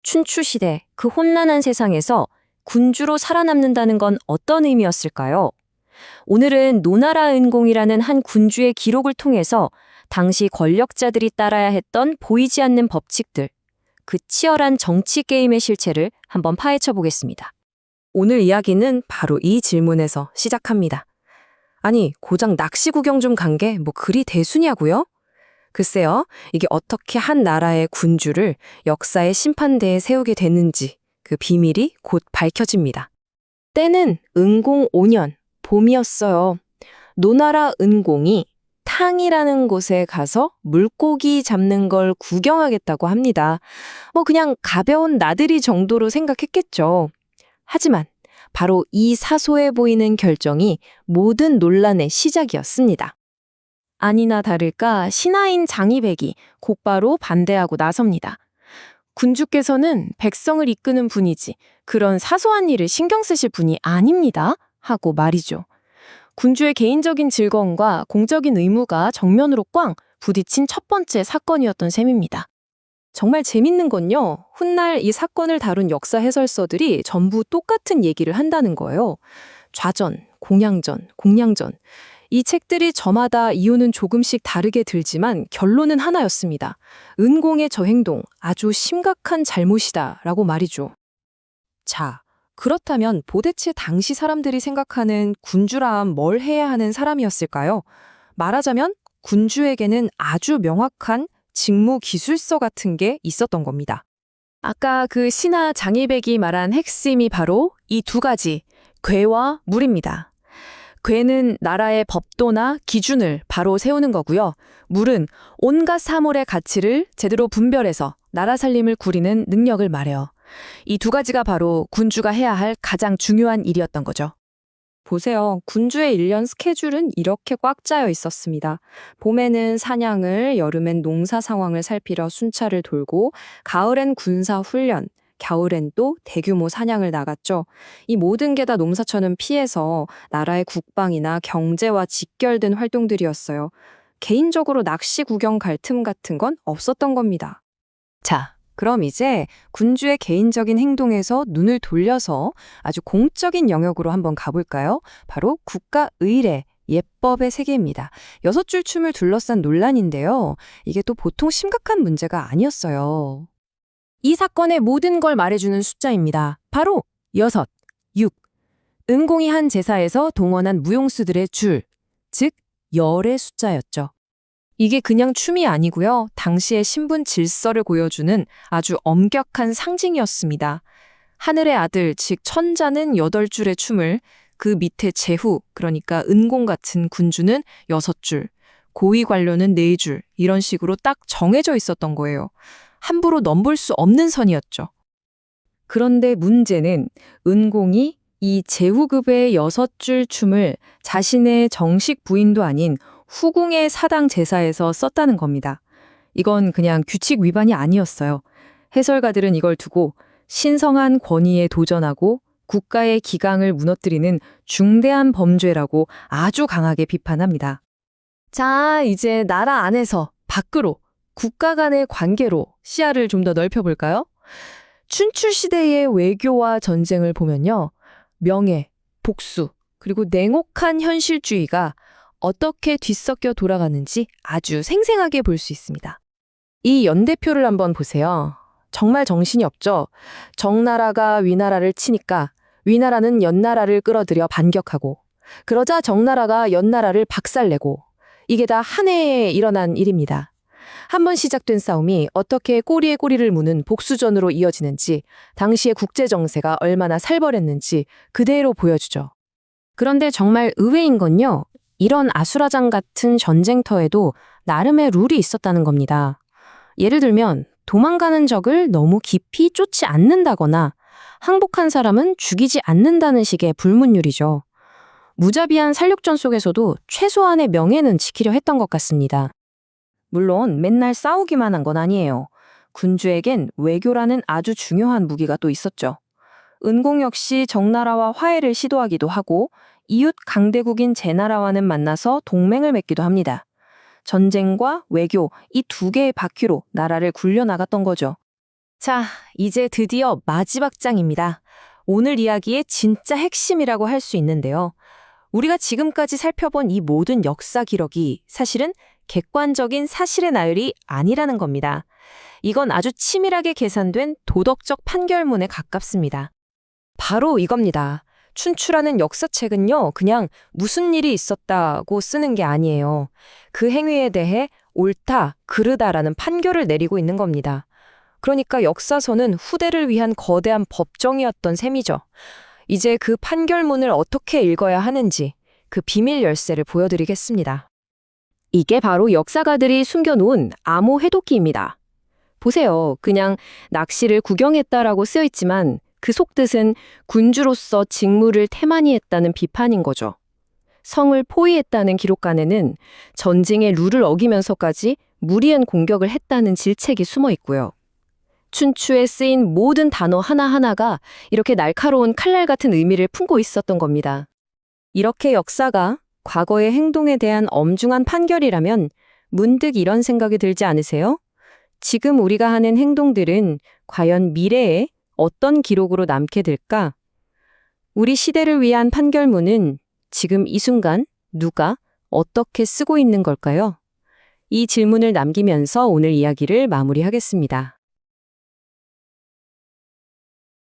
춘추시대 그 혼란한 세상에서 군주로 살아남는다는 건 어떤 의미였을까요? 오늘은 노나라 은공이라는 한 군주의 기록을 통해서 당시 권력자들이 따라야 했던 보이지 않는 법칙들, 그 치열한 정치 게임의 실체를 한번 파헤쳐 보겠습니다. 오늘 이야기는 바로 이 질문에서 시작합니다. 아니, 고작 낚시 구경 좀 간 게 뭐 그리 대수냐고요? 글쎄요, 이게 어떻게 한 나라의 군주를 역사의 심판대에 세우게 됐는지 그 비밀이 곧 밝혀집니다. 때는 은공 5년, 봄이었어요. 노나라 은공이 탕이라는 곳에 가서 물고기 잡는 걸 구경하겠다고 합니다. 뭐 그냥 가벼운 나들이 정도로 생각했겠죠. 하지만 바로 이 사소해 보이는 결정이 모든 논란의 시작이었습니다. 아니나 다를까 신하인 장이백이 곧바로 반대하고 나섭니다. 군주께서는 백성을 이끄는 분이지 그런 사소한 일을 신경 쓰실 분이 아닙니다. 하고 말이죠. 군주의 개인적인 즐거움과 공적인 의무가 정면으로 꽝 부딪힌 첫 번째 사건이었던 셈입니다. 정말 재밌는 건요. 훗날 이 사건을 다룬 역사 해설서들이 전부 똑같은 얘기를 한다는 거예요. 좌전, 공양전, 공량전. 이 책들이 저마다 이유는 조금씩 다르게 들지만 결론은 하나였습니다. 은공의 저 행동 아주 심각한 잘못이다라고 말이죠. 자, 그렇다면 도대체 당시 사람들이 생각하는 군주란 뭘 해야 하는 사람이었을까요? 말하자면 군주에게는 아주 명확한 직무 기술서 같은 게 있었던 겁니다. 아까 그 신하 장이백이 말한 핵심이 바로 이 두 가지, 궤와 물입니다. 궤는 나라의 법도나 기준을 바로 세우는 거고요. 물은 온갖 사물의 가치를 제대로 분별해서 나라 살림을 구리는 능력을 말해요. 이 두 가지가 바로 군주가 해야 할 가장 중요한 일이었던 거죠. 보세요. 군주의 1년 스케줄은 이렇게 꽉 짜여 있었습니다. 봄에는 사냥을, 여름엔 농사 상황을 살피러 순찰을 돌고, 가을엔 군사 훈련, 겨울엔 또 대규모 사냥을 나갔죠. 이 모든 게 다 농사처는 피해서 나라의 국방이나 경제와 직결된 활동들이었어요. 개인적으로 낚시 구경 갈 틈 같은 건 없었던 겁니다. 자, 그럼 이제 군주의 개인적인 행동에서 눈을 돌려서 아주 공적인 영역으로 한번 가볼까요? 바로 국가의례, 예법의 세계입니다. 6줄 춤을 둘러싼 논란인데요. 이게 또 보통 심각한 문제가 아니었어요. 이 사건의 모든 걸 말해주는 숫자입니다. 바로 6, 6. 은공이 한 제사에서 동원한 무용수들의 줄, 즉 열의 숫자였죠. 이게 그냥 춤이 아니고요. 당시의 신분 질서를 보여주는 아주 엄격한 상징이었습니다. 하늘의 아들, 즉 천자는 8줄의 춤을, 그 밑에 제후, 그러니까 은공 같은 군주는 6줄, 고위 관료는 4줄, 이런 식으로 딱 정해져 있었던 거예요. 함부로 넘볼 수 없는 선이었죠. 그런데 문제는 은공이 이 제후급의 6줄 춤을 자신의 정식 부인도 아닌 후궁의 사당 제사에서 썼다는 겁니다. 이건 그냥 규칙 위반이 아니었어요. 해설가들은 이걸 두고 신성한 권위에 도전하고 국가의 기강을 무너뜨리는 중대한 범죄라고 아주 강하게 비판합니다. 자, 이제 나라 안에서 밖으로 국가 간의 관계로 시야를 좀 더 넓혀볼까요? 춘추시대의 외교와 전쟁을 보면요. 명예, 복수, 그리고 냉혹한 현실주의가 어떻게 뒤섞여 돌아가는지 아주 생생하게 볼 수 있습니다. 이 연대표를 한번 보세요. 정말 정신이 없죠? 정나라가 위나라를 치니까 위나라는 연나라를 끌어들여 반격하고, 그러자 정나라가 연나라를 박살내고, 이게 다 한 해에 일어난 일입니다. 한번 시작된 싸움이 어떻게 꼬리에 꼬리를 무는 복수전으로 이어지는지, 당시의 국제정세가 얼마나 살벌했는지 그대로 보여주죠. 그런데 정말 의외인 건요. 이런 아수라장 같은 전쟁터에도 나름의 룰이 있었다는 겁니다. 예를 들면 도망가는 적을 너무 깊이 쫓지 않는다거나 항복한 사람은 죽이지 않는다는 식의 불문율이죠. 무자비한 살육전 속에서도 최소한의 명예는 지키려 했던 것 같습니다. 물론 맨날 싸우기만 한 건 아니에요. 군주에겐 외교라는 아주 중요한 무기가 또 있었죠. 은공 역시 정나라와 화해를 시도하기도 하고 이웃 강대국인 제나라와는 만나서 동맹을 맺기도 합니다. 전쟁과 외교 이 두 개의 바퀴로 나라를 굴려나갔던 거죠. 자, 이제 드디어 마지막 장입니다. 오늘 이야기의 진짜 핵심이라고 할 수 있는데요. 우리가 지금까지 살펴본 이 모든 역사 기록이 사실은 객관적인 사실의 나열이 아니라는 겁니다. 이건 아주 치밀하게 계산된 도덕적 판결문에 가깝습니다. 바로 이겁니다. 춘추라는 역사책은요, 그냥 무슨 일이 있었다고 쓰는 게 아니에요. 그 행위에 대해 옳다, 그르다라는 판결을 내리고 있는 겁니다. 그러니까 역사서는 후대를 위한 거대한 법정이었던 셈이죠. 이제 그 판결문을 어떻게 읽어야 하는지 그 비밀 열쇠를 보여드리겠습니다. 이게 바로 역사가들이 숨겨놓은 암호 해독기입니다. 보세요. 그냥 낚시를 구경했다라고 쓰여 있지만 그 속뜻은 군주로서 직무를 태만히 했다는 비판인 거죠. 성을 포위했다는 기록관에는 전쟁의 룰을 어기면서까지 무리한 공격을 했다는 질책이 숨어 있고요. 춘추에 쓰인 모든 단어 하나하나가 이렇게 날카로운 칼날 같은 의미를 품고 있었던 겁니다. 이렇게 역사가 과거의 행동에 대한 엄중한 판결이라면 문득 이런 생각이 들지 않으세요? 지금 우리가 하는 행동들은 과연 미래에 어떤 기록으로 남게 될까? 우리 시대를 위한 판결문은 지금 이 순간 누가 어떻게 쓰고 있는 걸까요? 이 질문을 남기면서 오늘 이야기를 마무리하겠습니다.